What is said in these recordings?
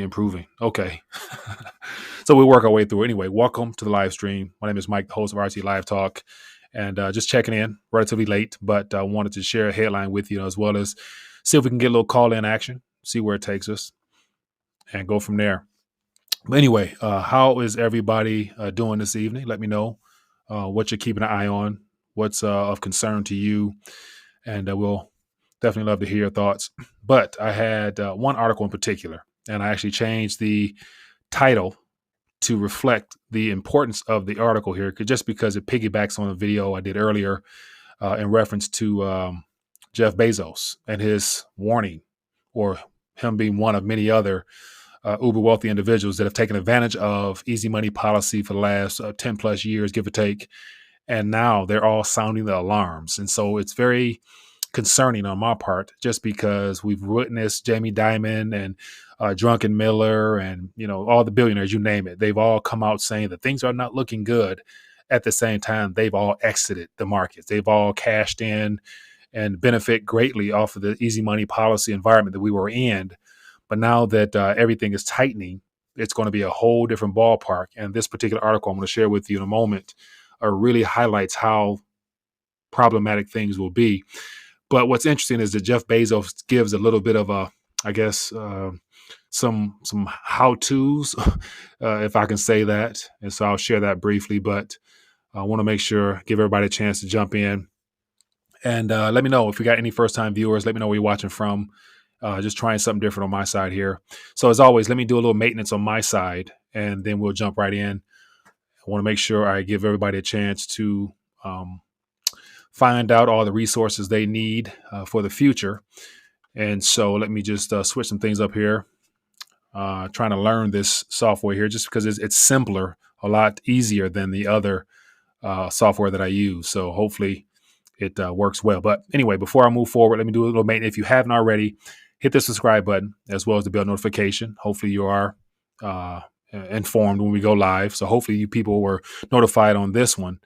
Improving. Okay. So we'll work our way through. Anyway, welcome to the live stream. My name is Mike, the host of RT Live Talk, and just checking in relatively late, but I wanted to share a headline with you as well as see if we can get a little call in action, see where it takes us, and go from there. But anyway, how is everybody doing this evening? Let me know what you're keeping an eye on, what's of concern to you, and we'll definitely love to hear your thoughts. But I had one article in particular, and I actually changed the title to reflect the importance of the article here, just because it piggybacks on a video I did earlier in reference to Jeff Bezos and his warning, or him being one of many other uber wealthy individuals that have taken advantage of easy money policy for the last 10 plus years, give or take. And now they're all sounding the alarms. And so it's very concerning on my part, just because we've witnessed Jamie Dimon and Drunken Miller and, all the billionaires, you name it. They've all come out saying that things are not looking good. At the same time, they've all exited the markets. They've all cashed in and benefit greatly off of the easy money policy environment that we were in. But now that everything is tightening, it's going to be a whole different ballpark. And this particular article I'm going to share with you in a moment really highlights how problematic things will be. But what's interesting is that Jeff Bezos gives a little bit of some how-tos, if I can say that. And so I'll share that briefly, but I want to make sure, give everybody a chance to jump in. And let me know if we got any first-time viewers. Let me know where you're watching from. Just trying something different on my side here. So as always, let me do a little maintenance on my side, and then we'll jump right in. I want to make sure I give everybody a chance to find out all the resources they need for the future. And so let me just switch some things up here. Trying to learn this software here just because it's simpler, a lot easier than the other software that I use. So hopefully it works well. But anyway, before I move forward, let me do a little maintenance. If you haven't already, hit the subscribe button as well as the bell notification. Hopefully you are informed when we go live. So hopefully you people were notified on this one.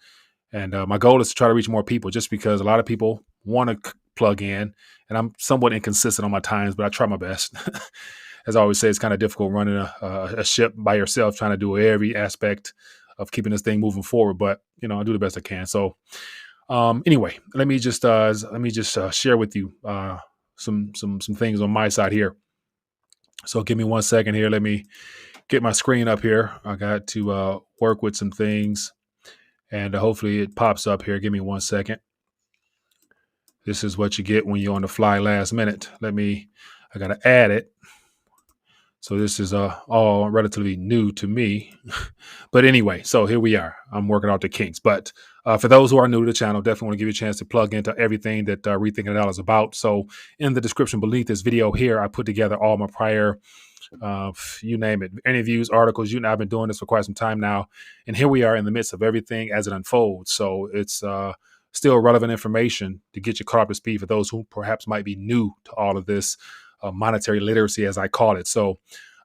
And my goal is to try to reach more people, just because a lot of people want to plug in, and I'm somewhat inconsistent on my times, but I try my best. As I always say, it's kind of difficult running a ship by yourself, trying to do every aspect of keeping this thing moving forward. But I do the best I can. So anyway, let me just share with you some things on my side here. So give me 1 second here. Let me get my screen up here. I got to work with some things. And hopefully it pops up here. Give me 1 second. This is what you get when you're on the fly last minute. I got to add it. So this is all relatively new to me. But anyway, so here we are. I'm working out the kinks. But for those who are new to the channel, definitely want to give you a chance to plug into everything that Rethinking It All is about. So in the description beneath this video here, I put together all my prior you name it, interviews, articles. I've been doing this for quite some time now, and here we are in the midst of everything as it unfolds. So it's still relevant information to get you caught up to speed for those who perhaps might be new to all of this monetary literacy, as I call it. So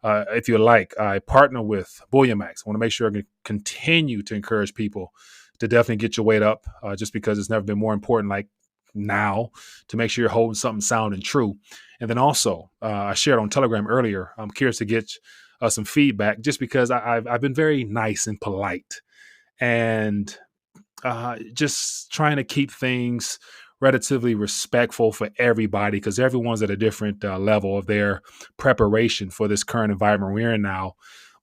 if you like, I partner with Bullion Max. I want to make sure I can continue to encourage people to definitely get your weight up, just because it's never been more important like now to make sure you're holding something sound and true. And then also, I shared on Telegram earlier. I'm curious to get some feedback, just because I've been very nice and polite, and just trying to keep things relatively respectful for everybody, because everyone's at a different level of their preparation for this current environment we're in now.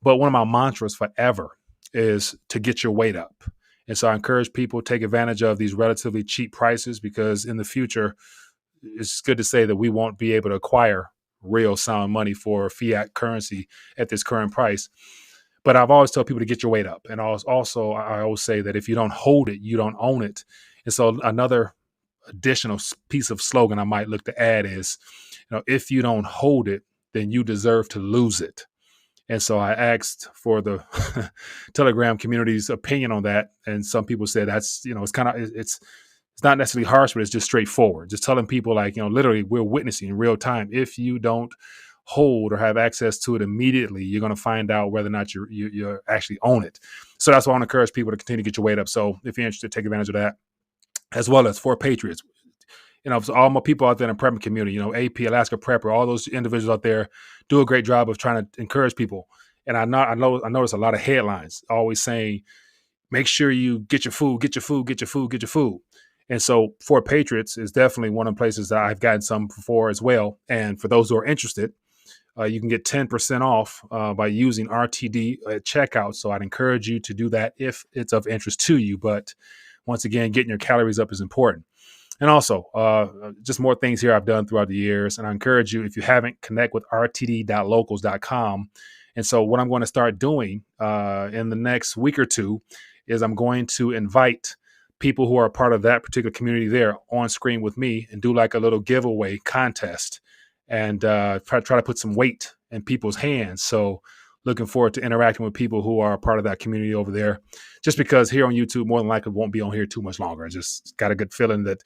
But one of my mantras forever is to get your weight up. And so I encourage people to take advantage of these relatively cheap prices, because in the future, it's good to say that we won't be able to acquire real sound money for fiat currency at this current price. But I've always told people to get your weight up. And I always say that if you don't hold it, you don't own it. And so another additional piece of slogan I might look to add is, if you don't hold it, then you deserve to lose it. And so I asked for the Telegram community's opinion on that. And some people said that's, it's kind of, it's not necessarily harsh, but it's just straightforward. Just telling people, like, literally we're witnessing in real time. If you don't hold or have access to it immediately, you're going to find out whether or not you actually own it. So that's why I want to encourage people to continue to get your weight up. So if you're interested, take advantage of that, as well as for Patriots. so all my people out there in the prepping community, AP, Alaska Prepper, all those individuals out there do a great job of trying to encourage people. And I notice a lot of headlines always saying, make sure you get your food, get your food, get your food, get your food. And so Fort Patriots is definitely one of the places that I've gotten some before as well. And for those who are interested, you can get 10% off by using RTD at checkout. So I'd encourage you to do that if it's of interest to you. But once again, getting your calories up is important. And also, just more things here I've done throughout the years. And I encourage you, if you haven't, connect with rtd.locals.com. And so what I'm going to start doing in the next week or two is I'm going to invite people who are a part of that particular community there on screen with me and do like a little giveaway contest and try to put some weight in people's hands. So looking forward to interacting with people who are a part of that community over there, just because here on YouTube, more than likely won't be on here too much longer. I just got a good feeling that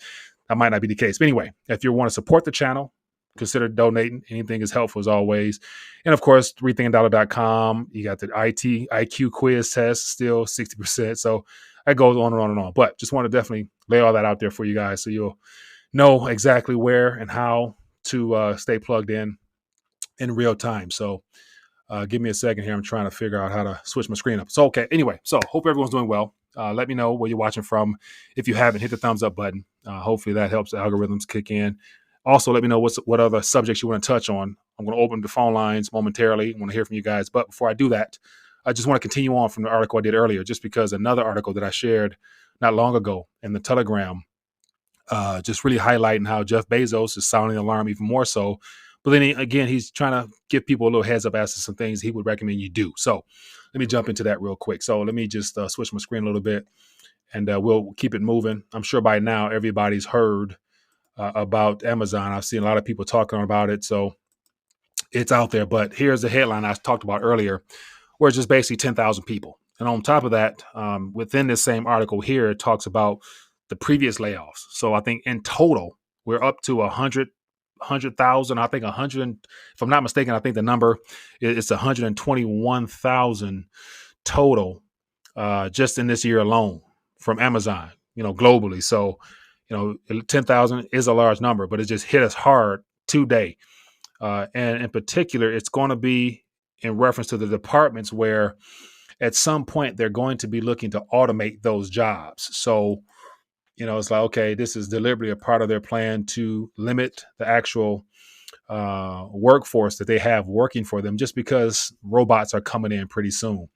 might not be the case. But anyway, if you want to support the channel, consider donating. Anything is helpful as always. And of course, rethinkingdollar.com. You got the IQ quiz test, still 60%. So that goes on and on and on. But just want to definitely lay all that out there for you guys so you'll know exactly where and how to stay plugged in real time. So give me a second here. I'm trying to figure out how to switch my screen up. So, okay. Anyway, so hope everyone's doing well. Let me know where you're watching from. If you haven't, hit the thumbs up button. Hopefully that helps the algorithms kick in. Also, let me know what other subjects you want to touch on. I'm going to open the phone lines momentarily. I want to hear from you guys. But before I do that, I just want to continue on from the article I did earlier, just because another article that I shared not long ago in the Telegram, just really highlighting how Jeff Bezos is sounding the alarm even more so. But then again, he's trying to give people a little heads up as to some things he would recommend you do. So let me jump into that real quick. So let me just switch my screen a little bit and we'll keep it moving. I'm sure by now everybody's heard about Amazon. I've seen a lot of people talking about it, so it's out there. But here's the headline I talked about earlier, where it's just basically 10,000 people. And on top of that, within this same article here, it talks about the previous layoffs. So I think in total, we're up to 100,000. I think 100, if I'm not mistaken, I think the number is 121,000 total just in this year alone from Amazon, globally. So 10,000 is a large number, but it just hit us hard today. And in particular, it's going to be in reference to the departments where at some point they're going to be looking to automate those jobs. So, it's like, okay, this is deliberately a part of their plan to limit the actual workforce that they have working for them, just because robots are coming in pretty soon.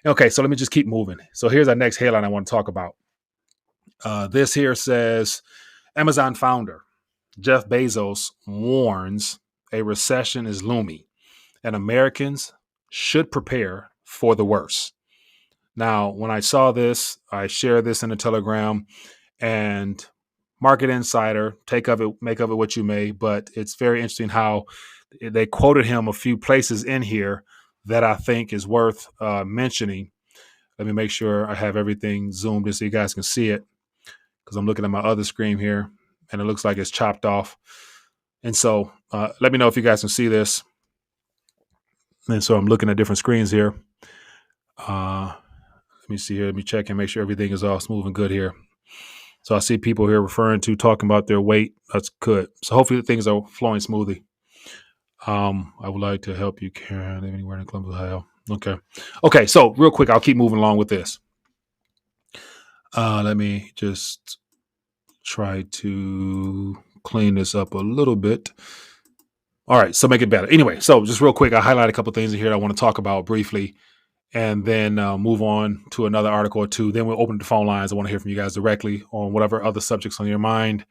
Okay, so let me just keep moving. So here's our next headline I want to talk about. This here says, Amazon founder Jeff Bezos warns a recession is looming and Americans should prepare for the worst. Now, when I saw this, I shared this in the Telegram, and Market Insider, make of it what you may, but it's very interesting how they quoted him a few places in here that I think is worth mentioning. Let me make sure I have everything zoomed in so you guys can see it, because I'm looking at my other screen here and it looks like it's chopped off. And so let me know if you guys can see this. And so I'm looking at different screens here. Let me see here. Let me check and make sure everything is all smooth and good here. So I see people here talking about their weight. That's good. So hopefully things are flowing smoothly. I would like to help you, Karen, live anywhere in Columbus, Ohio. Okay. So real quick, I'll keep moving along with this. Let me just try to clean this up a little bit. All right, so make it better. Anyway, so just real quick, I highlight a couple things in here that I want to talk about briefly, and then move on to another article or two. Then we'll open the phone lines. I want to hear from you guys directly on whatever other subjects on your mind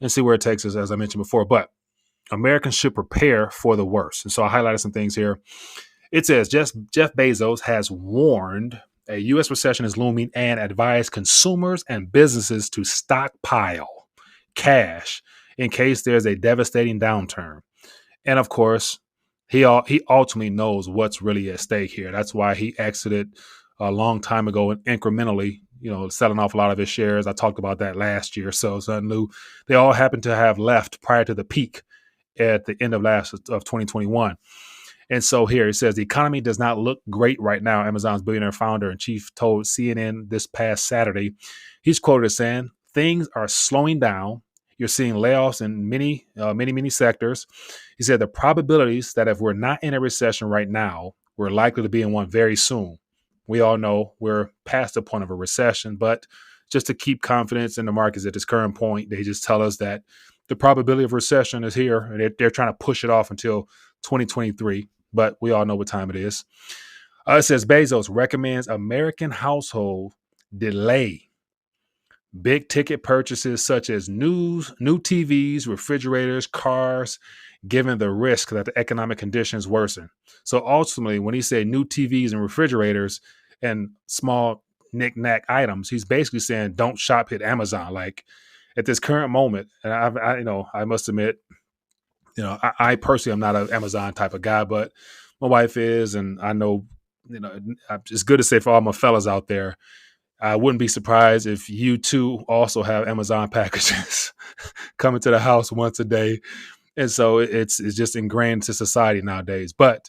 and see where it takes us, as I mentioned before. But Americans should prepare for the worst. And so I highlighted some things here. It says Jeff Bezos has warned a U.S. recession is looming and advised consumers and businesses to stockpile cash in case there's a devastating downturn. And of course, he ultimately knows what's really at stake here. That's why he exited a long time ago and incrementally, selling off a lot of his shares. I talked about that last year. So it's nothing new. They all happened to have left prior to the peak at the end of 2021. And so here it says the economy does not look great right now. Amazon's billionaire founder and chief told CNN this past Saturday. He's quoted as saying, things are slowing down. You're seeing layoffs in many sectors. He said the probabilities that if we're not in a recession right now, we're likely to be in one very soon. We all know we're past the point of a recession, but just to keep confidence in the markets at this current point, they just tell us that the probability of recession is here, and they're trying to push it off until 2023. But we all know what time it is. It says Bezos recommends American household delay big ticket purchases such as new TVs, refrigerators, cars, given the risk that the economic conditions worsen. So ultimately, when he said new TVs and refrigerators and small knick-knack items, he's basically saying don't shop at Amazon. Like at this current moment, and I must admit, I personally am not an Amazon type of guy, but my wife is, and I know, it's good to say for all my fellas out there, I wouldn't be surprised if you too also have Amazon packages coming to the house once a day. And so it's just ingrained to society nowadays. But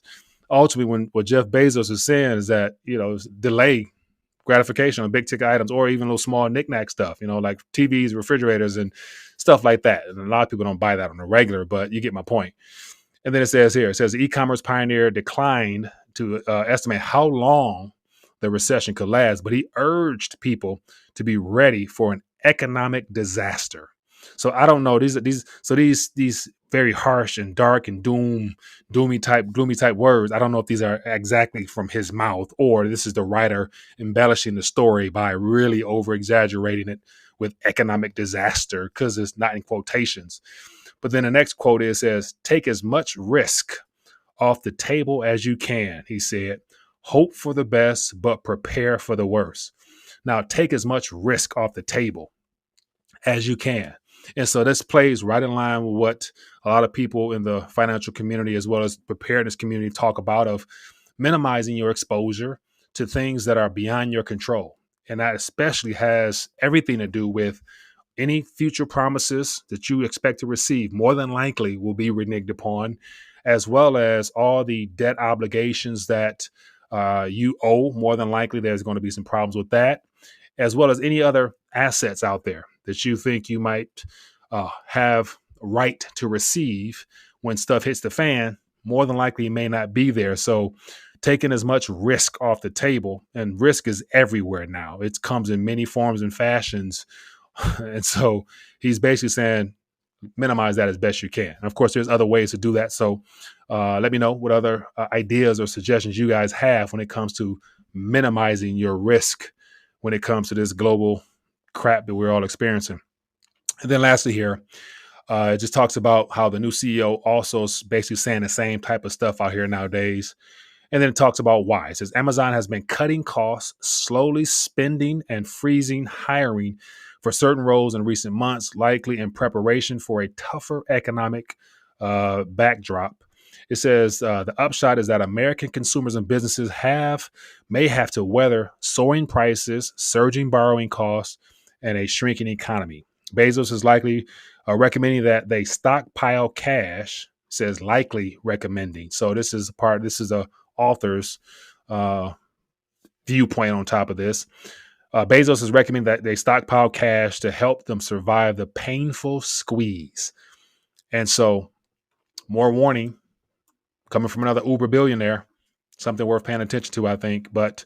ultimately, what Jeff Bezos is saying is that, delay gratification on big ticket items or even little small knickknack stuff, like TVs, refrigerators, and stuff like that. And a lot of people don't buy that on a regular, but you get my point. And then it says the e-commerce pioneer declined to estimate how long the recession could last, but he urged people to be ready for an economic disaster. So I don't know these very harsh and dark and gloomy type words. I don't know if these are exactly from his mouth or this is the writer embellishing the story by really over exaggerating it with economic disaster because it's not in quotations. But then the next quote says, take as much risk off the table as you can, he said. Hope for the best, but prepare for the worst. Now, take as much risk off the table as you can. And so this plays right in line with what a lot of people in the financial community as well as preparedness community talk about of minimizing your exposure to things that are beyond your control. And that especially has everything to do with any future promises that you expect to receive more than likely will be reneged upon, as well as all the debt obligations that you owe. More than likely, there's going to be some problems with that, as well as any other assets out there that you think you might have right to receive when stuff hits the fan. More than likely, it may not be there. So taking as much risk off the table, and risk is everywhere now. It comes in many forms and fashions. And so he's basically saying, minimize that as best you can. And of course, there's other ways to do that. So let me know what other ideas or suggestions you guys have when it comes to minimizing your risk when it comes to this global crap that we're all experiencing. And then lastly here, it just talks about how the new CEO also is basically saying the same type of stuff out here nowadays. And then it talks about why. It says Amazon has been cutting costs, slowly spending and freezing hiring for certain roles in recent months, likely in preparation for a tougher economic backdrop. It says the upshot is that American consumers and businesses may have to weather soaring prices, surging borrowing costs, and a shrinking economy. Bezos is likely recommending that they stockpile cash. Says likely recommending. So this is a author's viewpoint on top of this. Bezos is recommending that they stockpile cash to help them survive the painful squeeze. And so, more warning coming from another Uber billionaire, something worth paying attention to, I think. But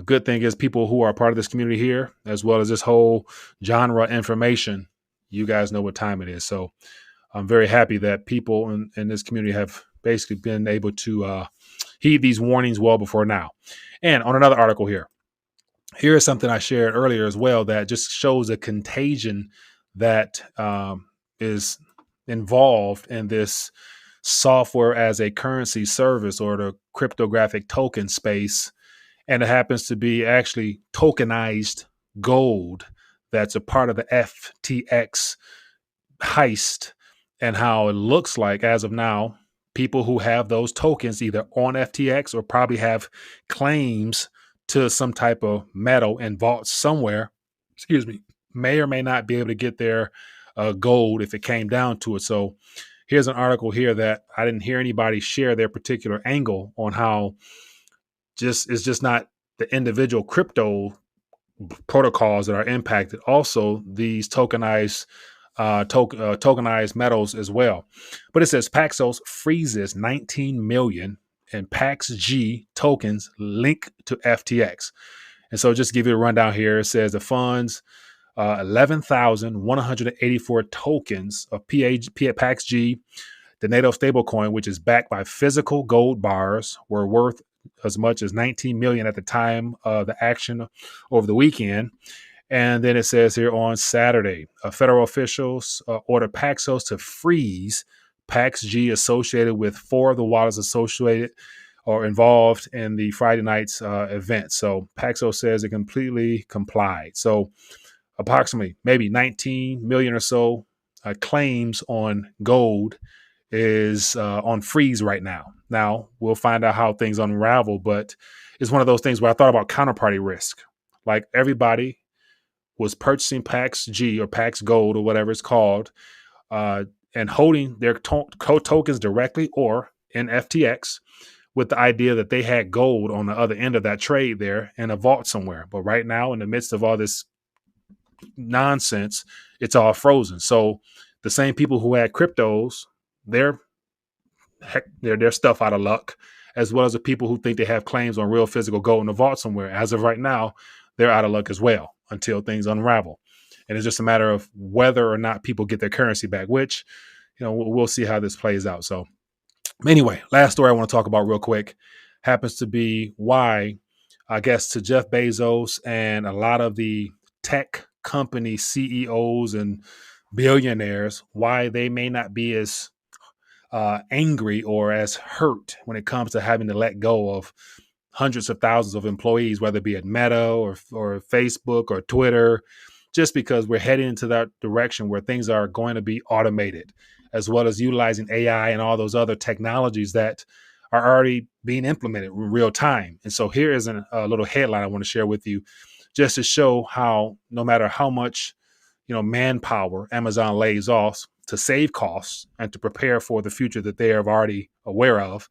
good thing is people who are part of this community here, as well as this whole genre information, you guys know what time it is. So I'm very happy that people in this community have basically been able to heed these warnings well before now. And on another article here's something I shared earlier as well that just shows a contagion that is involved in this software as a currency service or the cryptographic token space. And it happens to be actually tokenized gold that's a part of the FTX heist, and how it looks like as of now, people who have those tokens either on FTX or probably have claims to some type of metal and vault somewhere, may or may not be able to get their gold if it came down to it. So here's an article here that I didn't hear anybody share their particular angle on how it's just not the individual crypto protocols that are impacted. Also, these tokenized tokenized metals as well. But it says Paxos freezes 19 million in PaxG tokens linked to FTX. And so just to give you a rundown here, it says the funds 11,184 tokens of PaxG, the NATO stablecoin, which is backed by physical gold bars, were worth as much as 19 million at the time of the action over the weekend. And then it says here on Saturday, federal officials ordered Paxos to freeze PaxG associated with four of the wallets associated or involved in the Friday night's event. So Paxos says it completely complied. So approximately maybe 19 million or so claims on gold is on freeze right now. Now, we'll find out how things unravel, but it's one of those things where I thought about counterparty risk. Like everybody was purchasing Pax G or Pax Gold or whatever it's called, and holding their tokens directly or in FTX with the idea that they had gold on the other end of that trade there in a vault somewhere. But right now, in the midst of all this nonsense, it's all frozen. So the same people who had cryptos, they're stuff out of luck, as well as the people who think they have claims on real physical gold in the vault somewhere. As of right now, they're out of luck as well until things unravel. And it's just a matter of whether or not people get their currency back, which, we'll see how this plays out. So anyway, last story I want to talk about real quick happens to be why, I guess, to Jeff Bezos and a lot of the tech company CEOs and billionaires, why they may not be as angry or as hurt when it comes to having to let go of hundreds of thousands of employees, whether it be at Meta or Facebook or Twitter, just because we're heading into that direction where things are going to be automated, as well as utilizing AI and all those other technologies that are already being implemented in real time. And so here is a little headline I want to share with you, just to show how no matter how much manpower Amazon lays off to save costs and to prepare for the future that they are already aware of,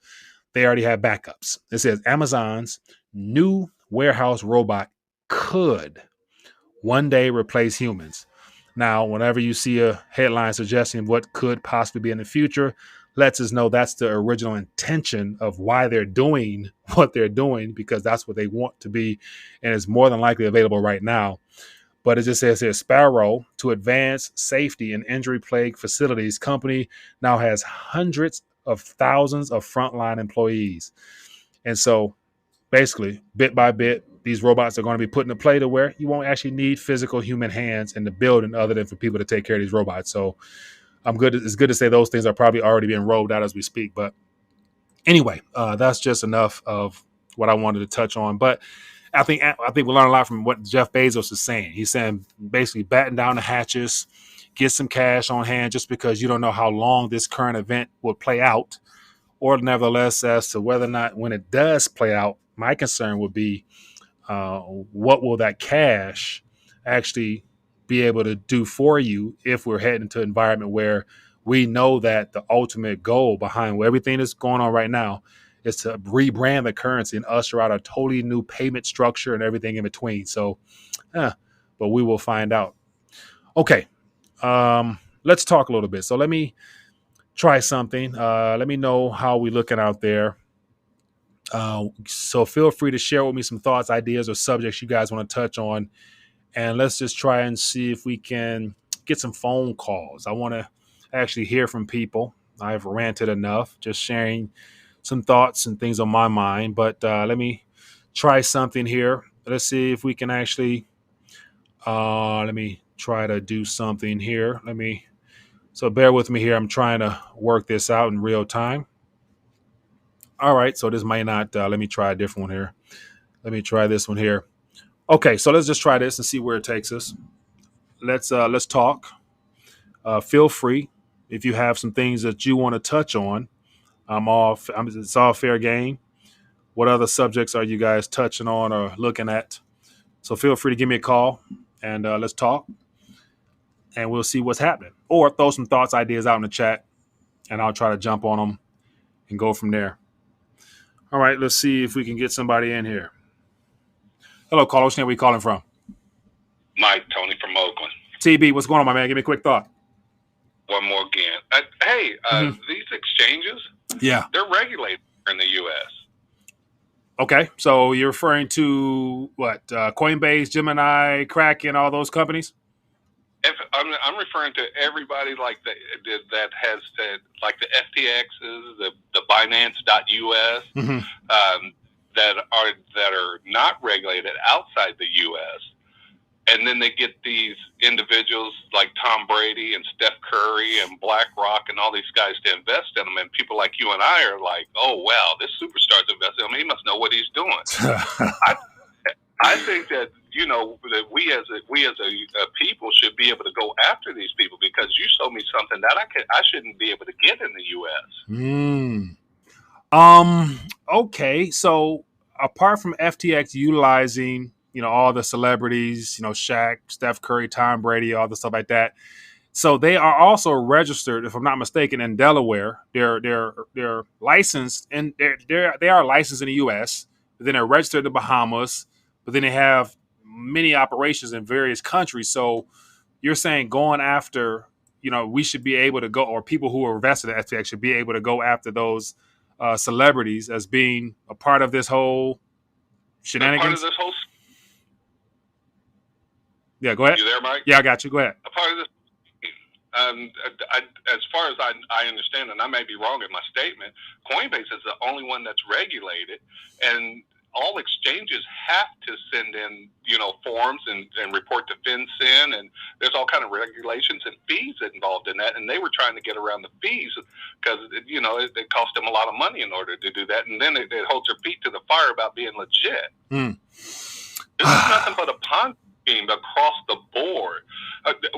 they already have backups. It says Amazon's new warehouse robot could one day replace humans. Now, whenever you see a headline suggesting what could possibly be in the future, lets us know that's the original intention of why they're doing what they're doing, because that's what they want to be, and it's more than likely available right now. But it just says here, Sparrow, to advance safety in injury-plagued facilities, company now has hundreds of thousands of frontline employees. And so basically, bit by bit, these robots are going to be put into play to where you won't actually need physical human hands in the building other than for people to take care of these robots. So it's good to say those things are probably already being rolled out as we speak. But anyway, that's just enough of what I wanted to touch on. But I think we learn a lot from what Jeff Bezos is saying. He's saying basically batten down the hatches, get some cash on hand, just because you don't know how long this current event will play out. Or nevertheless, as to whether or not when it does play out, my concern would be what will that cash actually be able to do for you if we're heading into an environment where we know that the ultimate goal behind everything that's going on right now is to rebrand the currency and usher out a totally new payment structure and everything in between. So, but we will find out. Okay, let's talk a little bit. So let me try something. Let me know how we're looking out there. So feel free to share with me some thoughts, ideas, or subjects you guys want to touch on. And let's just try and see if we can get some phone calls. I want to actually hear from people. I've ranted enough, just sharing some thoughts and things on my mind. But let me try something here. Let's see if we can actually, let me try to do something here. So bear with me here. I'm trying to work this out in real time. All right. So this might not, let me try a different one here. Let me try this one here. Okay. So let's just try this and see where it takes us. Let's talk. Feel free if you have some things that you want to touch on. It's all fair game. What other subjects are you guys touching on or looking at? So feel free to give me a call and let's talk. And we'll see what's happening. Or throw some thoughts, ideas out in the chat, and I'll try to jump on them and go from there. All right, let's see if we can get somebody in here. Hello, caller. Where are we calling from? Mike, Tony from Oakland. TB, what's going on, my man? Give me a quick thought. one more again. These exchanges, Yeah. they're regulated in the U.S. Okay. So you're referring to what? Coinbase, Gemini, Kraken, all those companies? If I'm referring to everybody like that has like the FTXs, the Binance.us, Mm-hmm. that are not regulated outside the U.S. And then they get these individuals like Tom Brady and Steph Curry and BlackRock and all these guys to invest in them. And people like you and I are like, oh, wow, this superstar's investing in him. He must know what he's doing. I think that, that we as a people should be able to go after these people, because you showed me something that I shouldn't be able to get in the U.S. Okay. So apart from FTX utilizing, all the celebrities, Shaq, Steph Curry, Tom Brady, all the stuff like that. So they are also registered, if I'm not mistaken, in Delaware. They're licensed, and they are licensed in the U.S. But then they're registered in the Bahamas. But then they have many operations in various countries. So you're saying going after, we should be able to go, or people who are invested in FTX should be able to go after those celebrities as being a part of this whole shenanigans. Part of this whole. Yeah, go ahead. You there, Mike? Yeah, I got you. Go ahead. A part of this. As far as I understand, and I may be wrong in my statement, Coinbase is the only one that's regulated, and all exchanges have to send in, forms and report to FinCEN, and there's all kind of regulations and fees involved in that. And they were trying to get around the fees because, it cost them a lot of money in order to do that. And then it holds their feet to the fire about being legit. This is nothing but a Ponzi scheme across the board.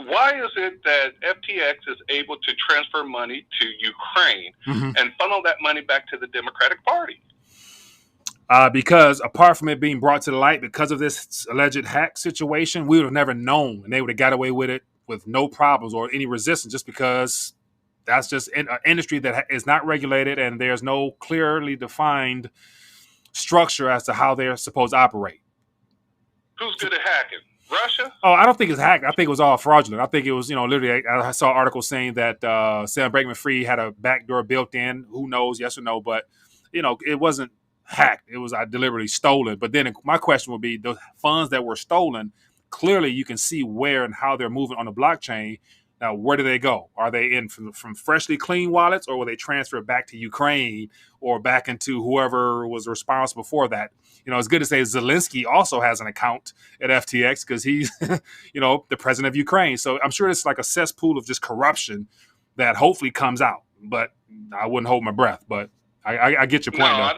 Why is it that FTX is able to transfer money to Ukraine and funnel that money back to the Democratic Party? Because apart from it being brought to the light because of this alleged hack situation, we would have never known, and they would have got away with it with no problems or any resistance, just because that's just an industry that is not regulated, and there's no clearly defined structure as to how they're supposed to operate. Who's good at hacking? Russia? Oh, I don't think it's hacked. I think it was all fraudulent. I think it was, literally, I saw articles saying that Sam Bankman-Fried had a backdoor built in. Who knows, yes or no, but, it wasn't hacked. It was deliberately stolen. But then my question would be, the funds that were stolen, clearly you can see where and how they're moving on the blockchain. Now, where do they go? Are they in from freshly clean wallets, or will they transfer back to Ukraine or back into whoever was responsible for that? It's good to say Zelensky also has an account at FTX because he's, the president of Ukraine. So I'm sure it's like a cesspool of just corruption that hopefully comes out. But I wouldn't hold my breath. But I get your point, though.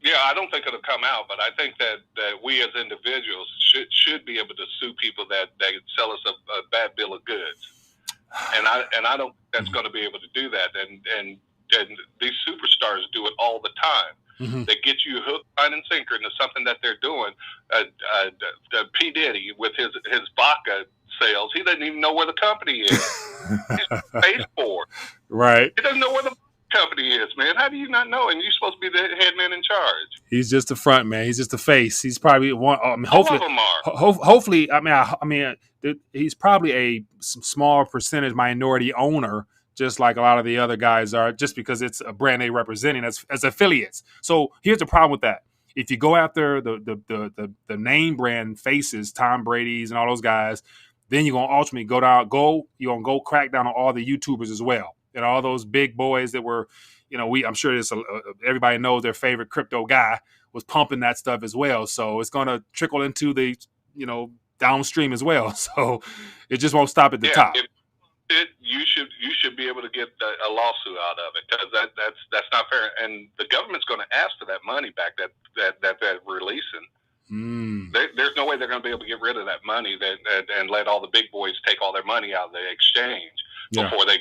I don't think it'll come out, but I think that we as individuals should be able to sue people that sell us a bad bill of goods, and I don't think that's going to be able to do that. And these superstars do it all the time. They get you hook, line, and sinker into something that they're doing. P. Diddy with his vodka sales, he doesn't even know where the company is. He's paid for. Right. He doesn't know where the company is, man. How do you not know? And you're supposed to be the head man in charge. He's just the front man. He's just the face. He's probably one. Hopefully, all of them are. Hopefully, he's probably a small percentage minority owner, just like a lot of the other guys are, just because it's a brand they representing as affiliates. So here's the problem with that: if you go after the name brand faces, Tom Brady's and all those guys, then you're gonna ultimately you're gonna go crack down on all the YouTubers as well. And all those big boys that were, I'm sure everybody knows their favorite crypto guy was pumping that stuff as well. So it's going to trickle into the, downstream as well. So it just won't stop at the top. You should be able to get a lawsuit out of it, because that's not fair. And the government's going to ask for that money back that they're releasing. There's no way they're going to be able to get rid of that money and let all the big boys take all their money out of the exchange. Before the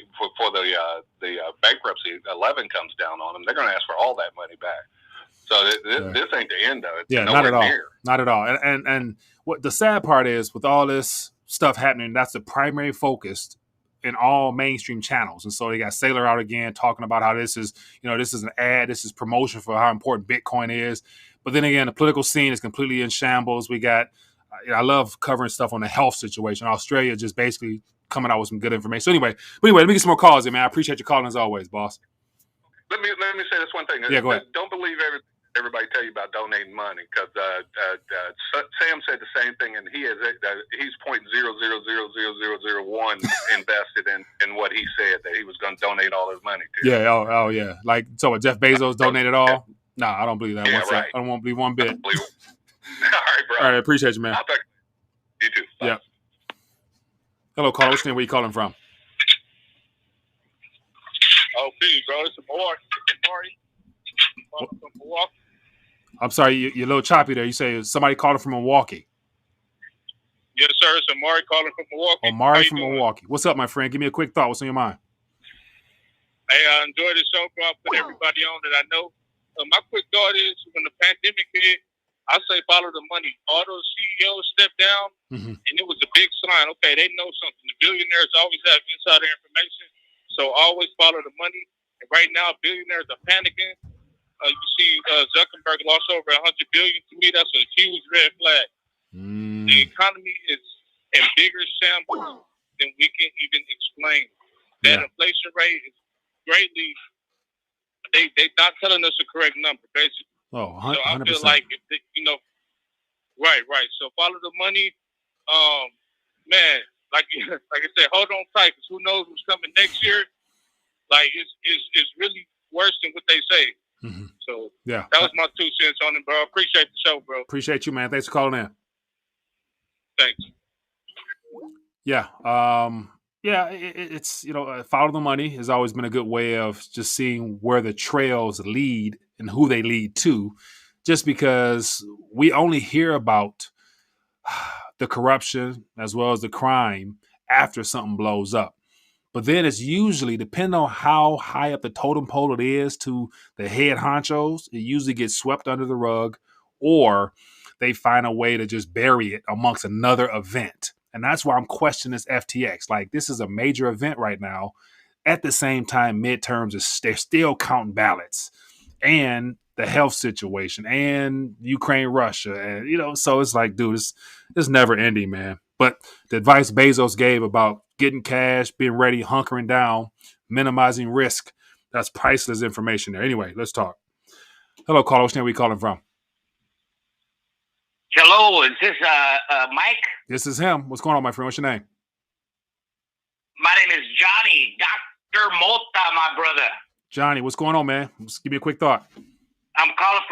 bankruptcy 11 comes down on them, they're going to ask for all that money back. So this ain't the end of it. Yeah, not at all. Not at all. And what the sad part is, with all this stuff happening, that's the primary focus in all mainstream channels. And so they got Saylor out again talking about how this is an ad, this is promotion for how important Bitcoin is. But then again, the political scene is completely in shambles. We got, I love covering stuff on the health situation. Australia just basically coming out with some good information. So anyway, let me get some more calls in, man. I appreciate your calling as always, boss. Let me say this one thing. Yeah, go ahead. Don't believe everybody tell you about donating money, because Sam said the same thing, and he's 0.0000001 invested in what he said that he was going to donate all his money to. Yeah. Oh yeah. Like, so what, Jeff Bezos donated all? No, I don't believe that. Yeah, right. I don't want to believe one bit. All right, bro. All right, I appreciate you, man. I'll talk to you too. Bye. Yeah. Hello, caller. What's your name? Where you calling from? Oh, peace, bro. It's Milwaukee. From Milwaukee. I'm sorry, you're a little choppy there. You say somebody calling from Milwaukee. Yes, sir. It's Amari calling from Milwaukee. Amari from Milwaukee. What's up, my friend? Give me a quick thought. What's on your mind? Hey, I enjoy the show, bro. I put everybody on that I know. My quick thought is, when the pandemic hit, I say follow the money. All those CEOs stepped down, and it was a big sign. Okay, they know something. The billionaires always have insider information, so always follow the money. And right now, billionaires are panicking. You see Zuckerberg lost over $100 billion. To me, that's a huge red flag. The economy is in bigger shambles than we can even explain. That inflation rate is greatly. They're not telling us the correct number, basically. Oh, 100%. So I feel like, right. So follow the money. Man, like I said, hold on tight, because who knows what's coming next year. Like, it's really worse than what they say. So yeah, that was my 2 cents on it, bro. Appreciate the show, bro. Appreciate you, man. Thanks for calling in. Thanks. Yeah. It's, follow the money has always been a good way of just seeing where the trails lead and who they lead to, just because we only hear about the corruption as well as the crime after something blows up. But then it's usually, depending on how high up the totem pole it is to the head honchos, it usually gets swept under the rug, or they find a way to just bury it amongst another event. And that's why I'm questioning this FTX. Like, this is a major event right now. At the same time, midterms, they're still counting ballots, and the health situation, and Ukraine, Russia. And, so it's like, dude, it's never ending, man. But the advice Bezos gave about getting cash, being ready, hunkering down, minimizing risk, that's priceless information there. Anyway, let's talk. Hello, caller. What's your name? Where you calling from? Hello, is this Mike? This is him. What's going on, my friend? What's your name? My name is Johnny, Dr. Mota, my brother. Johnny, what's going on, man? Just give me a quick thought. I'm calling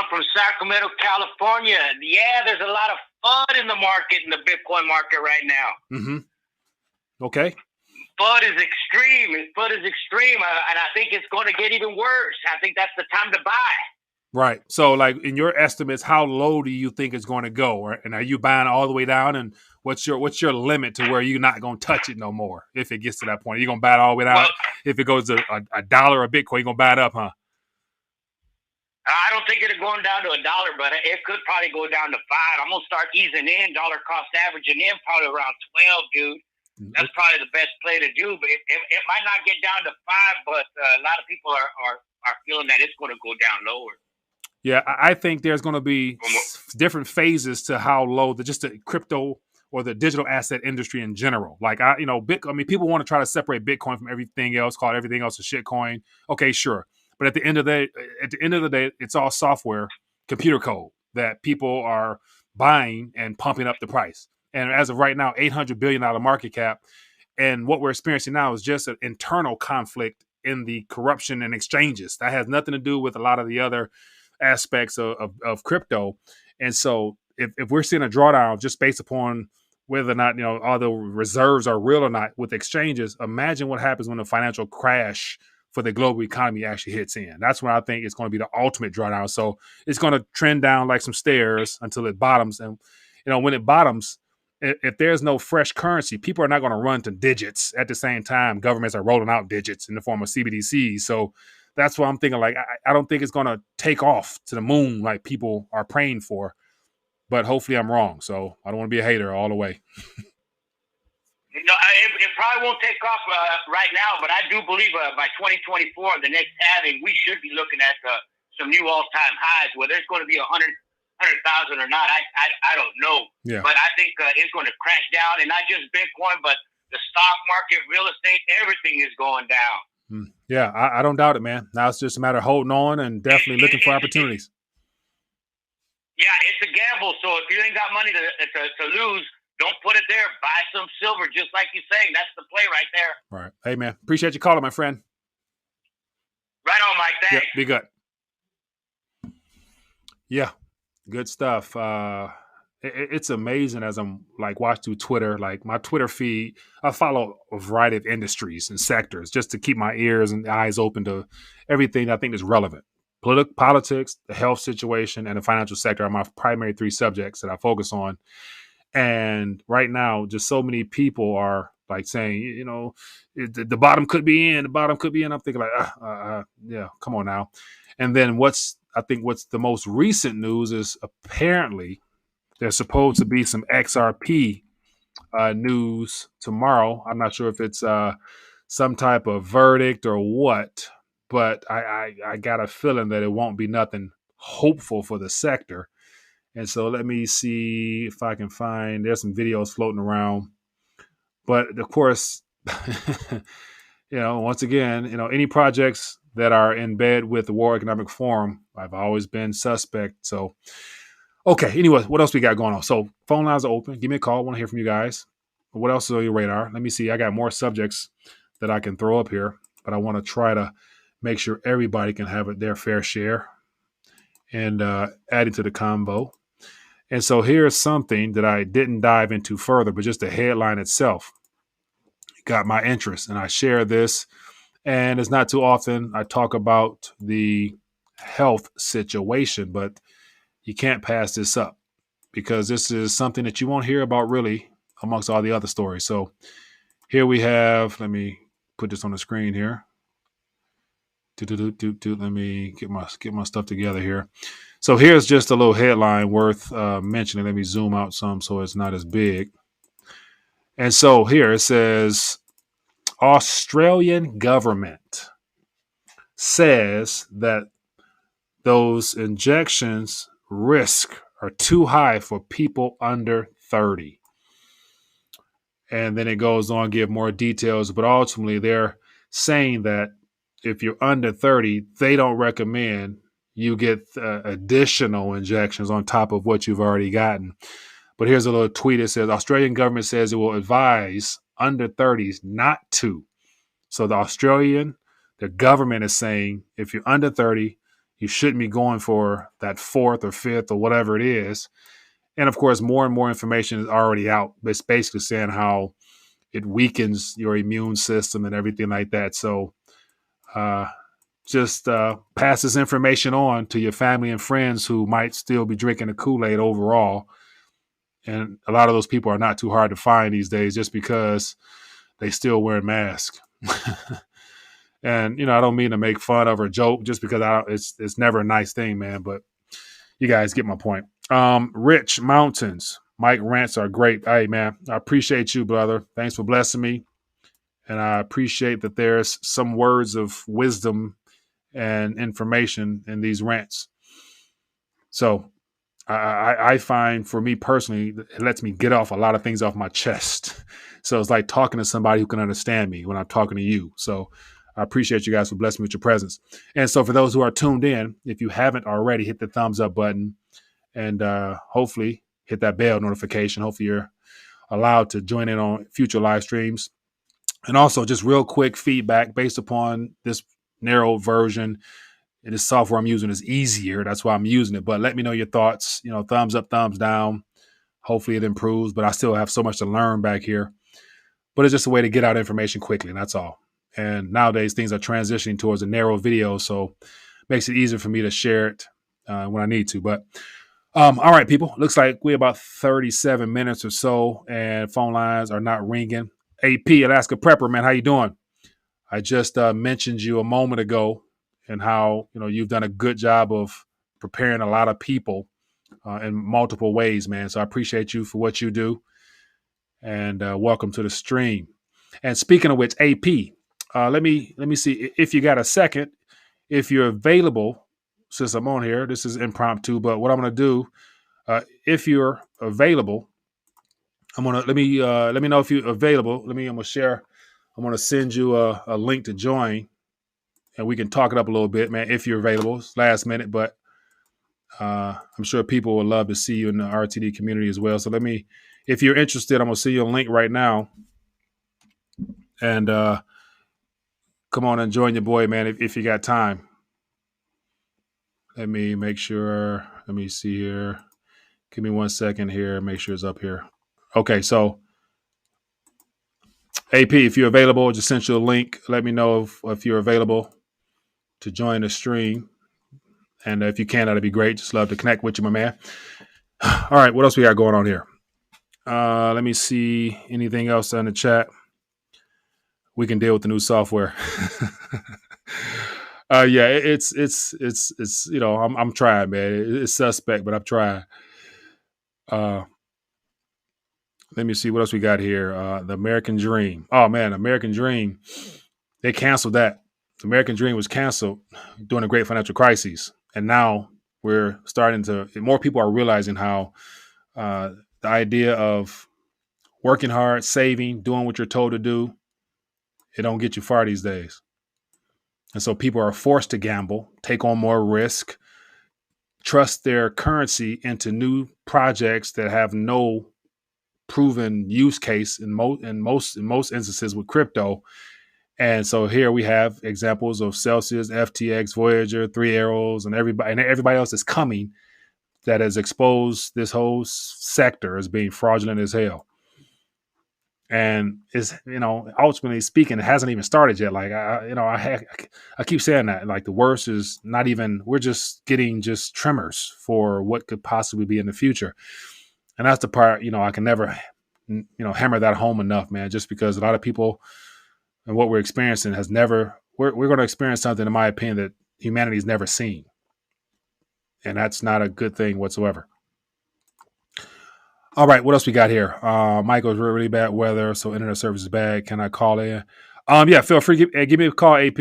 from Sacramento, California. Yeah, there's a lot of FUD in the market, in the Bitcoin market right now. Okay. FUD is extreme. And I think it's going to get even worse. I think that's the time to buy. Right. So, like, in your estimates, how low do you think it's going to go? And are you buying all the way down? And what's your limit to where you're not going to touch it no more if it gets to that point? Are you going to buy it all the way down? Well, if it goes to a dollar a Bitcoin, you're going to buy it up, huh? I don't think it's going down to $1, but it could probably go down to $5. I'm going to start easing in, dollar cost averaging in probably around 12, dude. That's probably the best play to do, but it might not get down to 5, but a lot of people are feeling that it's going to go down lower. Yeah, I think there's going to be different phases to how low just the crypto or the digital asset industry in general. Like, people want to try to separate Bitcoin from everything else, call everything else a shitcoin. Okay, sure. But at the end of the day, it's all software, computer code that people are buying and pumping up the price. And as of right now, $800 billion market cap. And what we're experiencing now is just an internal conflict in the corruption and exchanges. That has nothing to do with a lot of the other aspects of crypto. And so if we're seeing a drawdown just based upon whether or not, all the reserves are real or not with exchanges, imagine what happens when the financial crash for the global economy actually hits in. That's when I think it's going to be the ultimate drawdown. So it's going to trend down like some stairs until it bottoms. And, when it bottoms, if there's no fresh currency, people are not going to run to digits. At the same time, governments are rolling out digits in the form of CBDCs. So that's what I'm thinking. Like, I don't think it's going to take off to the moon like people are praying for. But hopefully I'm wrong. So I don't want to be a hater all the way. It probably won't take off right now, but I do believe by 2024, the next halving, we should be looking at some new all-time highs. Whether it's going to be 100,000 or not, I don't know. Yeah. But I think it's going to crash down, and not just Bitcoin, but The stock market, real estate, everything is going down. Yeah, I don't doubt it, man. Now it's just a matter of holding on and definitely looking for opportunities. Yeah, it's a gamble. So if you ain't got money to lose, don't put it there. Buy some silver, just like you're saying. That's the play right there. Right. Hey, man, appreciate you calling, my friend. Right on, Mike. Thanks. Yeah, be good. Yeah, good stuff. It's amazing as I'm like watching through Twitter, like my Twitter feed. I follow a variety of industries and sectors just to keep my ears and eyes open to everything I think is relevant. Politics, the health situation, and the financial sector are my primary three subjects that I focus on. And right now, just so many people are like saying, the bottom could be in, the bottom could be in. I'm thinking like, yeah, come on now. And then what's the most recent news is apparently there's supposed to be some XRP news tomorrow. I'm not sure if it's some type of verdict or what, but I got a feeling that it won't be nothing hopeful for the sector. And so let me see if I can find, there's some videos floating around. But of course, once again, any projects that are in bed with the World Economic Forum, I've always been suspect. So, okay. Anyway, what else we got going on? So phone lines are open. Give me a call. I want to hear from you guys. What else is on your radar? Let me see. I got more subjects that I can throw up here, but I want to try to make sure everybody can have their fair share and add it to the combo. And so here's something that I didn't dive into further, but just the headline itself got my interest. And I share this. And it's not too often I talk about the health situation, but you can't pass this up because this is something that you won't hear about really amongst all the other stories. So here we have, let me put this on the screen here. Let me get my stuff together here. So here's just a little headline worth mentioning. Let me zoom out some so it's not as big. And so here it says, Australian government says that those injections risk are too high for people under 30. And then it goes on to give more details, but ultimately they're saying that if you're under 30, they don't recommend you get additional injections on top of what you've already gotten. But here's a little tweet. It says, Australian government says it will advise under 30s not to. So the government is saying, if you're under 30, you shouldn't be going for that fourth or fifth or whatever it is. And of course, more and more information is already out. It's basically saying how it weakens your immune system and everything like that. So just pass this information on to your family and friends who might still be drinking the Kool-Aid overall. And a lot of those people are not too hard to find these days just because they still wear masks. And, I don't mean to make fun of or joke just because it's never a nice thing, man. But you guys get my point. Rich Mountains. Mike rants are great. Hey, man, I appreciate you, brother. Thanks for blessing me. And I appreciate that there's some words of wisdom and information in these rants. So I find for me personally, it lets me get off a lot of things off my chest. So it's like talking to somebody who can understand me when I'm talking to you. So I appreciate you guys for blessing me with your presence. And so for those who are tuned in, if you haven't already, hit the thumbs up button and hopefully hit that bell notification. Hopefully you're allowed to join in on future live streams. And also just real quick feedback based upon this narrow version. And this software I'm using is easier. That's why I'm using it. But let me know your thoughts. Thumbs up, thumbs down. Hopefully it improves. But I still have so much to learn back here. But it's just a way to get out information quickly. And that's all. And nowadays things are transitioning towards a narrow video. So it makes it easier for me to share it when I need to. But all right, people. Looks like we're about 37 minutes or so. And phone lines are not ringing. AP, Alaska Prepper, man. How you doing? I just mentioned you a moment ago and how, you've done a good job of preparing a lot of people in multiple ways, man. So I appreciate you for what you do. And welcome to the stream. And speaking of which, AP, let me see if you got a second, if you're available, since I'm on here. This is impromptu, but what I'm going to do, if you're available, I'm gonna let me know if you're available. I'm gonna share. I'm gonna send you a link to join, and we can talk it up a little bit, man. If you're available, it's last minute, but I'm sure people would love to see you in the RTD community as well. So if you're interested, I'm gonna send you a link right now, and come on and join your boy, man. If you got time. Let me make sure. Let me see here. Give me 1 second here. Make sure it's up here. Okay, so AP, if you're available, just sent you a link. Let me know if you're available to join the stream. And if you can, that'd be great. Just love to connect with you, my man. All right, what else we got going on here? Let me see anything else in the chat. We can deal with the new software. Yeah, it's I'm trying, man. It's suspect, but I'm trying. Let me see what else we got here. The American Dream. Oh man, American Dream. They canceled that. The American Dream was canceled during the Great Financial Crisis, and now we're starting to. More people are realizing how the idea of working hard, saving, doing what you're told to do, it don't get you far these days. And so people are forced to gamble, take on more risk, trust their currency into new projects that have no proven use case in most instances with crypto. And so here we have examples of Celsius, FTX, Voyager, Three Arrows, and everybody else is coming that has exposed this whole sector as being fraudulent as hell. And it's, ultimately speaking, it hasn't even started yet. Like I keep saying that, like the worst is not even. We're just getting tremors for what could possibly be in the future, and that's the part I can never hammer that home enough, man. Just because a lot of people and what we're experiencing has never. We're going to experience something, in my opinion, that humanity's never seen, and that's not a good thing whatsoever. All right, what else we got here? Michael's really bad weather, so internet service is bad. Can I call in? Yeah, feel free. Give me a call, AP.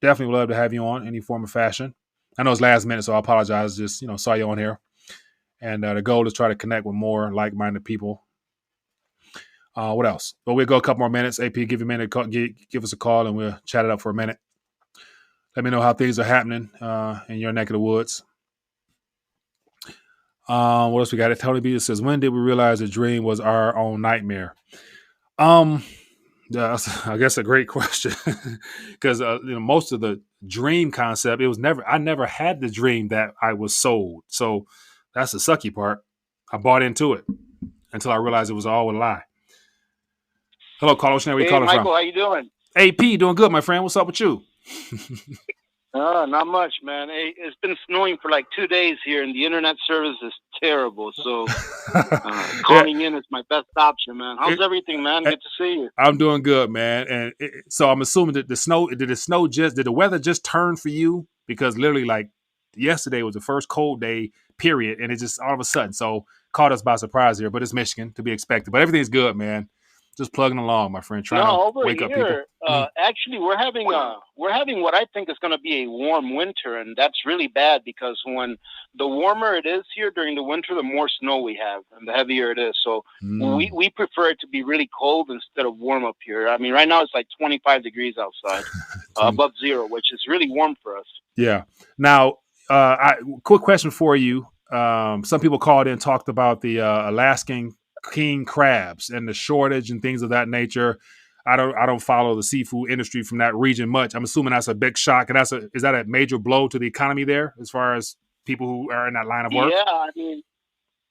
Definitely would love to have you on any form of fashion. I know it's last minute, so I apologize. Just saw you on here, and the goal is try to connect with more like-minded people. What else? Well, we'll go a couple more minutes. AP, give you a minute. Give us a call, and we'll chat it up for a minute. Let me know how things are happening in your neck of the woods. What else we got? Tony B says, when did we realize the dream was our own nightmare? That's, I guess, a great question because most of the dream concept, I never had the dream that I was sold. So that's the sucky part. I bought into it until I realized it was all a lie. Hello, Carlos. Where you calling Michael, from? how you doing? AP, doing good, my friend. What's up with you? Not much, man. Hey, it's been snowing for like 2 days here, and the internet service is terrible. So calling in is my best option, man. How's everything, man? Good to see you. I'm doing good, man. And so I'm assuming that did the weather just turn for you? Because literally, like yesterday was the first cold day, period, and it just all of a sudden caught us by surprise here. But it's Michigan, to be expected. But everything's good, man. Just plugging along, my friend. Trying to wake up people. Actually, we're having what I think is going to be a warm winter, and that's really bad because when the warmer it is here during the winter, the more snow we have, and the heavier it is. So we prefer it to be really cold instead of warm up here. I mean, right now it's like 25 degrees outside, above zero, which is really warm for us. Yeah. Now, quick question for you. Some people called in and talked about the Alaskan king crabs and the shortage and things of that nature. I don't follow the seafood industry from that region much. I'm assuming that's a big shock, and is that a major blow to the economy there as far as people who are in that line of work?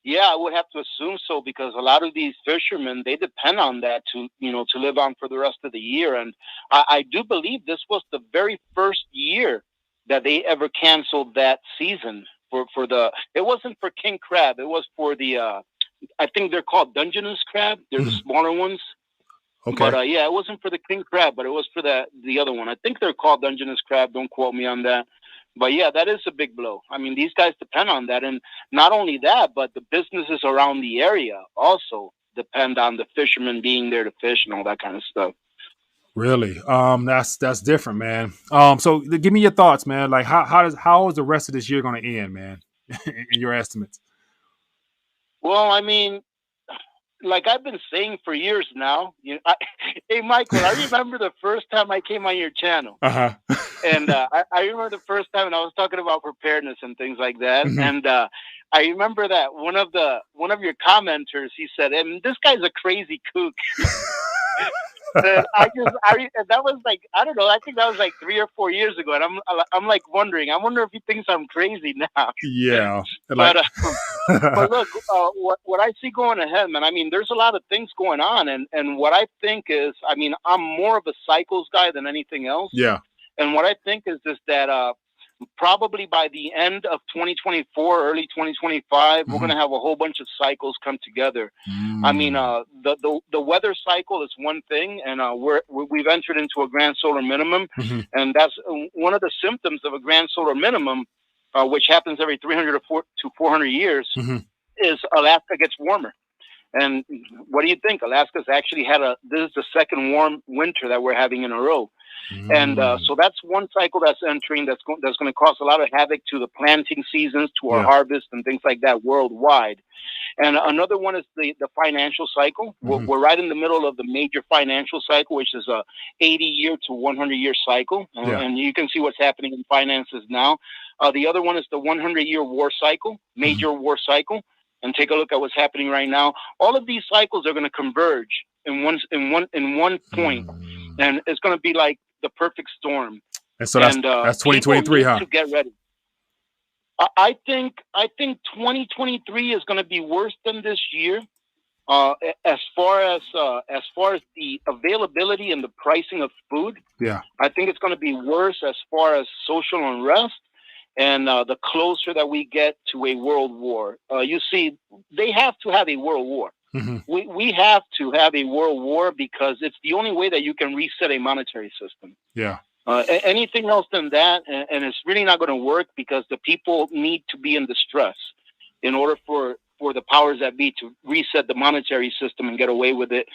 Yeah, I would have to assume so because a lot of these fishermen, they depend on that to live on for the rest of the year. And I do believe this was the very first year that they ever canceled that season it wasn't for king crab. It was for the I think they're called Dungeness crab. They're the smaller ones. Okay. But it wasn't for the king crab, but it was for the other one. I think they're called Dungeness crab. Don't quote me on that. But yeah, that is a big blow. I mean, these guys depend on that. And not only that, but the businesses around the area also depend on the fishermen being there to fish and all that kind of stuff. Really? That's different, man. So give me your thoughts, man. Like how is the rest of this year going to end, man? In your estimates? Well, I mean, like I've been saying for years now, hey, Michael, I remember the first time I came on your channel. Uh-huh. And I remember the first time, and I was talking about preparedness and things like that. Mhm. And I remember that one of your commenters, he said, "And this guy's a crazy kook." And that was like, I don't know. I think that was like 3 or 4 years ago, and I'm like wondering. I wonder if he thinks I'm crazy now. Yeah. But but look, what I see going ahead, man. I mean, there's a lot of things going on, and what I think is, I mean, I'm more of a cycles guy than anything else. Yeah. And what I think is that probably by the end of 2024, early 2025, we're going to have a whole bunch of cycles come together. I mean, the weather cycle is one thing, and we've entered into a grand solar minimum, and that's one of the symptoms of a grand solar minimum, which happens every 300 to 400 years, is Alaska gets warmer. And what do you think? Alaska's actually this is the second warm winter that we're having in a row. And so that's one cycle that's entering that's going to cause a lot of havoc to the planting seasons, to our harvest and things like that worldwide. And another one is the financial cycle. We're right in the middle of the major financial cycle, which is a 80-year to 100-year cycle. And you can see what's happening in finances now. The other one is the 100-year war cycle, major war cycle. And take a look at what's happening right now. All of these cycles are going to converge in one point, and it's going to be like the perfect storm. And so that's 2023, huh? To get ready. I think 2023 is going to be worse than this year, as far as the availability and the pricing of food. Yeah, I think it's going to be worse as far as social unrest. And the closer that we get to a world war, you see, they have to have a world war. We have to have a world war because it's the only way that you can reset a monetary system. Yeah. Anything else than that, and it's really not going to work because the people need to be in distress in order for the powers that be to reset the monetary system and get away with it,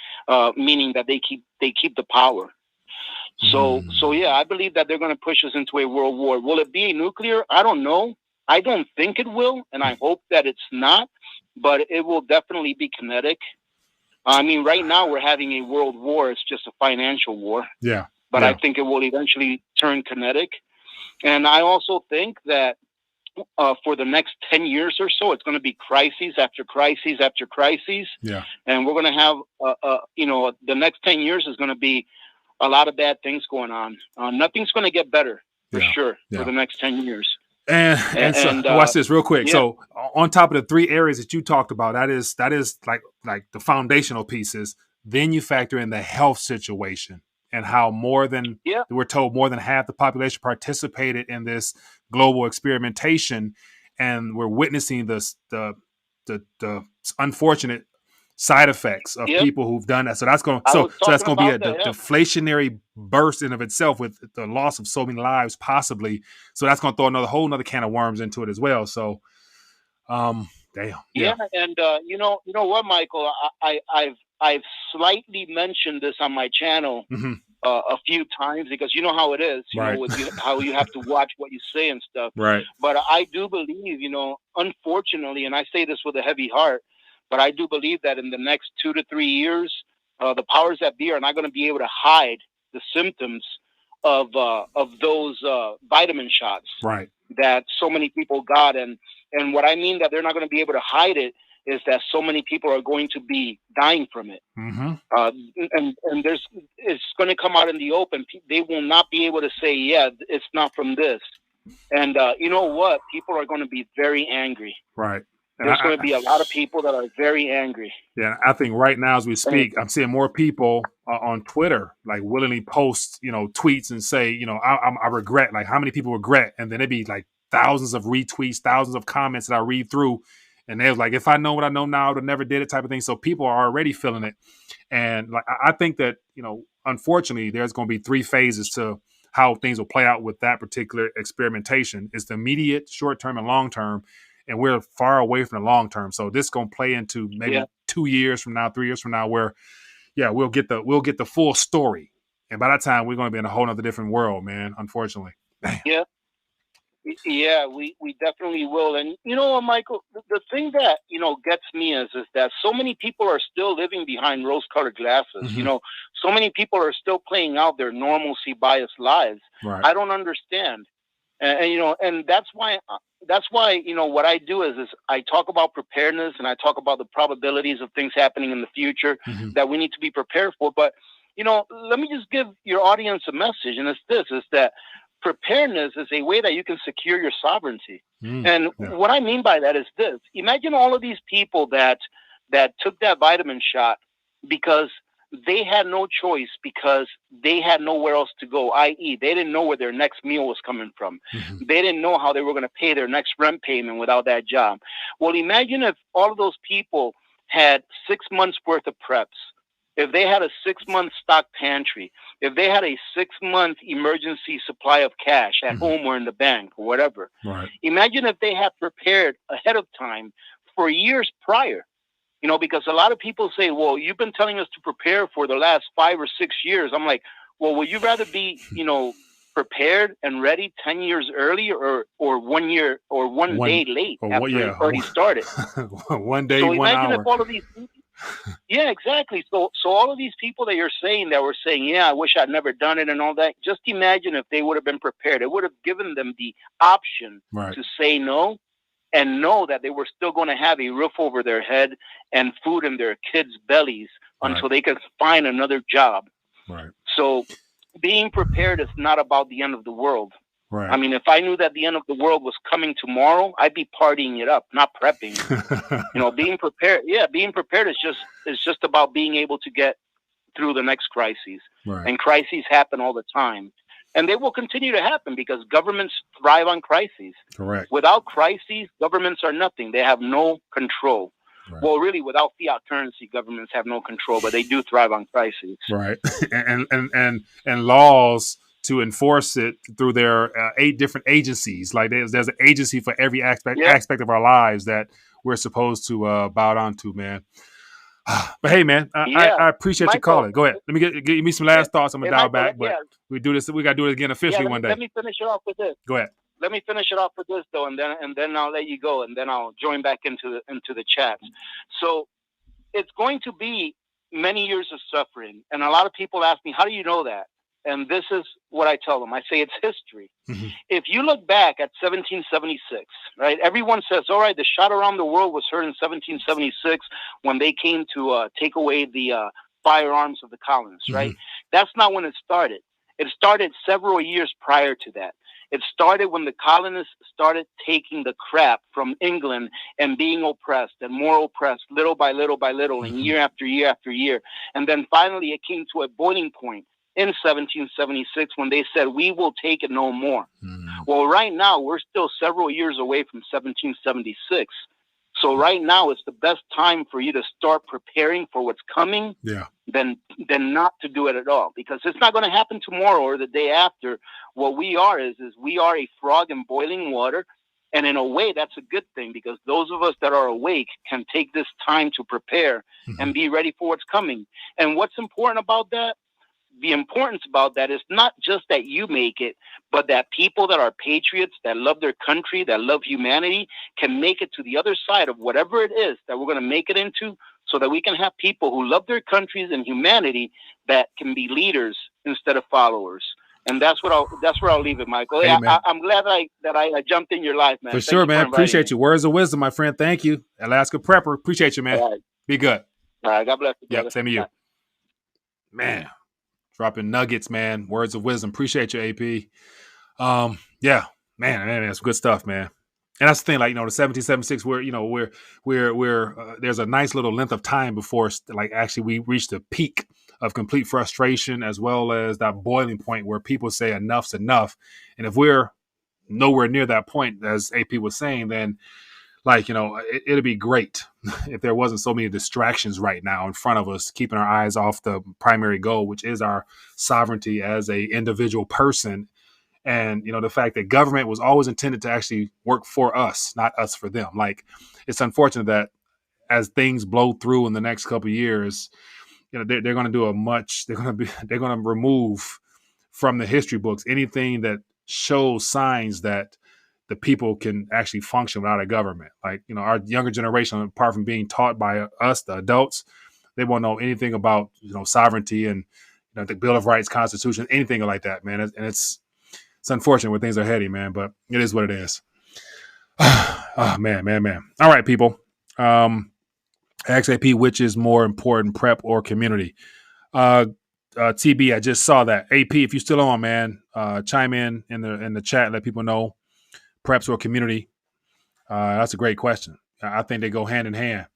meaning that they keep the power. So yeah, I believe that they're going to push us into a world war. Will it be nuclear? I don't know. I don't think it will, and I hope that it's not, but it will definitely be kinetic. I mean, right now we're having a world war. It's just a financial war. Yeah. But I think it will eventually turn kinetic. And I also think that for the next 10 years or so, it's going to be crises after crises after crises. Yeah. And we're going to have, the next 10 years is going to be a lot of bad things going on. Nothing's going to get better for sure for the next 10 years. And so watch this real quick. Yeah. So on top of the 3 areas that you talked about, that is like the foundational pieces. Then you factor in the health situation and how we're told more than half the population participated in this global experimentation, and we're witnessing the unfortunate side effects of people who've done that. So that's going to be a deflationary burst in of itself with the loss of so many lives possibly. So that's going to throw whole another can of worms into it as well. So, damn. Yeah. And you know what, Michael, I've slightly mentioned this on my channel a few times because you know how it is, you know, how you have to watch what you say and stuff. Right. But I do believe, unfortunately, and I say this with a heavy heart, but I do believe that in the next 2 to 3 years, the powers that be are not going to be able to hide the symptoms of those vitamin shots that so many people got. And what I mean that they're not going to be able to hide it is that so many people are going to be dying from it. And it's going to come out in the open. They will not be able to say, yeah, it's not from this. And you know what? People are going to be very angry. Right. There's going to be a lot of people that are very angry. Yeah, I think right now as we speak, I'm seeing more people on Twitter like willingly post, tweets and say, I regret. Like, how many people regret? And then it'd be like thousands of retweets, thousands of comments that I read through, and they was like, if I know what I know now, I would have never did it, type of thing. So people are already feeling it, and like I think that unfortunately, there's going to be 3 phases to how things will play out with that particular experimentation. It's the immediate, short term, and long term. And we're far away from the long term. So this is going to play into maybe 2 years from now, 3 years from now, where, we'll get the full story. And by that time, we're going to be in a whole other different world, man, unfortunately. Damn. Yeah. Yeah, we definitely will. And you know what, Michael, the thing that gets me is that so many people are still living behind rose-colored glasses. So many people are still playing out their normalcy biased lives. Right. I don't understand, and that's why what I do is I talk about preparedness, and I talk about the probabilities of things happening in the future that we need to be prepared for. But let me just give your audience a message, and it's this: is that preparedness is a way that you can secure your sovereignty. And what I mean by that is this: imagine all of these people that took that vitamin shot because they had no choice, because they had nowhere else to go, i.e. they didn't know where their next meal was coming from. They didn't know how they were going to pay their next rent payment without that job. Well, imagine if all of those people had 6 months worth of preps, if they had a 6-month stock pantry, if they had a 6-month emergency supply of cash at home or in the bank or whatever. Right. Imagine if they had prepared ahead of time for years prior. Because a lot of people say, well, you've been telling us to prepare for the last 5 or 6 years. I'm like, well, would you rather be, prepared and ready 10 years early or 1 year or one day late after it already started? 1 day, so 1 imagine hour. If all of these people, yeah, exactly. So all of these people that you're saying that were saying, yeah, I wish I'd never done it and all that, just imagine if they would have been prepared. It would have given them the option to say no, and know that they were still going to have a roof over their head and food in their kids' bellies until they could find another job. Right. So being prepared is not about the end of the world. Right. I mean, if I knew that the end of the world was coming tomorrow, I'd be partying it up, not prepping. Being prepared is just about being able to get through the next crises. Right. And crises happen all the time. And they will continue to happen because governments thrive on crises. Correct. Without crises, governments are nothing. They have no control. Right. Well, really, without fiat currency, governments have no control, but they do thrive on crises. Right. and laws to enforce it through their 8 different agencies. Like there's an agency for every aspect of our lives that we're supposed to bow down to, man. But hey, man, I appreciate you calling. Go ahead. Let me give me some last thoughts. I'm gonna dial back, but we do this. We gotta do it again officially one day. Let me finish it off with this. Go ahead. Let me finish it off with this though, and then I'll let you go, and then I'll join back into the chats. So it's going to be many years of suffering, and a lot of people ask me, "How do you know that?" And this is what I tell them. I say it's history. If you look back at 1776, right? Everyone says, all right, the shot around the world was heard in 1776 when they came to take away the firearms of the colonists, right? That's not when it started. It started several years prior to that. It started when the colonists started taking the crap from England and being oppressed and more oppressed little by little by little and year after year after year. And then finally it came to a boiling point in 1776 when they said, we will take it no more. Well, right now, we're still several years away from 1776. So right now, it's the best time for you to start preparing for what's coming than not to do it at all. Because it's not going to happen tomorrow or the day after. What we are is we are a frog in boiling water. And in a way, that's a good thing, because those of us that are awake can take this time to prepare and be ready for what's coming. And what's important about that? The importance about that is not just that you make it, but that people that are patriots, that love their country, that love humanity, can make it to the other side of whatever it is that we're going to make it into, so that we can have people who love their countries and humanity that can be leaders instead of followers. And that's where I'll leave it, Michael. Hey, I'm glad that I jumped in your life, man. For sure, man. Appreciate you. Words of wisdom, my friend. Thank you. Alaska Prepper. Appreciate you, man. Right. Be good. All right. God bless you. Yep. Same to you. Man. Dropping nuggets, man. Words of wisdom. Appreciate you, AP. Yeah, man, that's good stuff, man. And that's the thing, like, the 1776, we're there's a nice little length of time before, like, actually we reach the peak of complete frustration, as well as that boiling point where people say enough's enough. And if we're nowhere near that point, as AP was saying, then, like, it'd be great if there wasn't so many distractions right now in front of us, keeping our eyes off the primary goal, which is our sovereignty as a individual person. And, the fact that government was always intended to actually work for us, not us for them. Like, it's unfortunate that as things blow through in the next couple of years, they're going to do they're going to remove from the history books anything that shows signs that, the people can actually function without a government. Like, our younger generation, apart from being taught by us, the adults, they won't know anything about, sovereignty and, the Bill of Rights, Constitution, anything like that, man. And it's unfortunate when things are heady, man, but it is what it is. Oh, man. All right, people. XAP, which is more important, prep or community? TB, I just saw that. AP, if you're still on, man, chime in the chat, let people know, preps or community. That's a great question. I think they go hand in hand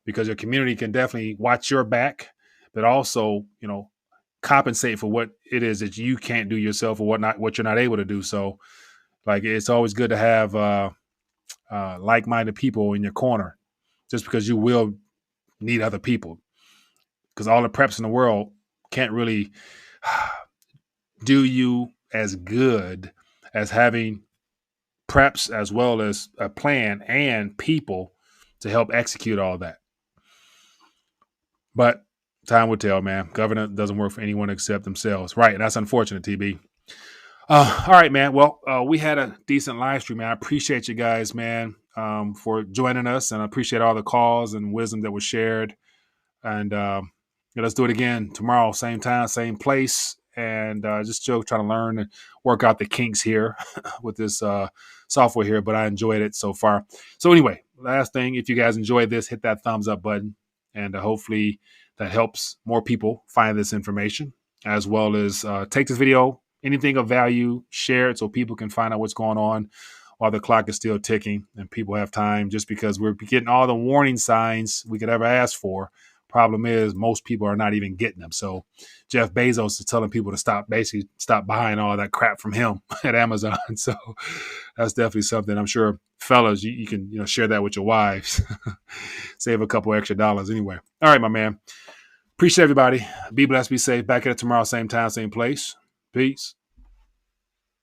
because your community can definitely watch your back, but also, compensate for what it is that you can't do yourself or what you're not able to do. So, like, it's always good to have like-minded people in your corner, just because you will need other people, because all the preps in the world can't really do you as good as having preps as well as a plan and people to help execute all that. But time will tell, man. Government doesn't work for anyone except themselves. Right. And that's unfortunate, TB. All right, man. Well, we had a decent live stream, man. I appreciate you guys, man, for joining us. And I appreciate all the calls and wisdom that was shared. And let's do it again tomorrow, same time, same place. And just trying to learn and work out the kinks here with this software here. But I enjoyed it so far. So anyway, last thing, if you guys enjoyed this, hit that thumbs up button. And hopefully that helps more people find this information, as well as take this video, anything of value, share it so people can find out what's going on while the clock is still ticking and people have time, just because we're getting all the warning signs we could ever ask for. Problem is, most people are not even getting them. So Jeff Bezos is telling people to stop buying all that crap from him at Amazon. So that's definitely something. I'm sure, fellas, you can share that with your wives. Save a couple extra dollars anyway. All right, my man. Appreciate everybody. Be blessed, be safe. Back at it tomorrow, same time, same place. Peace.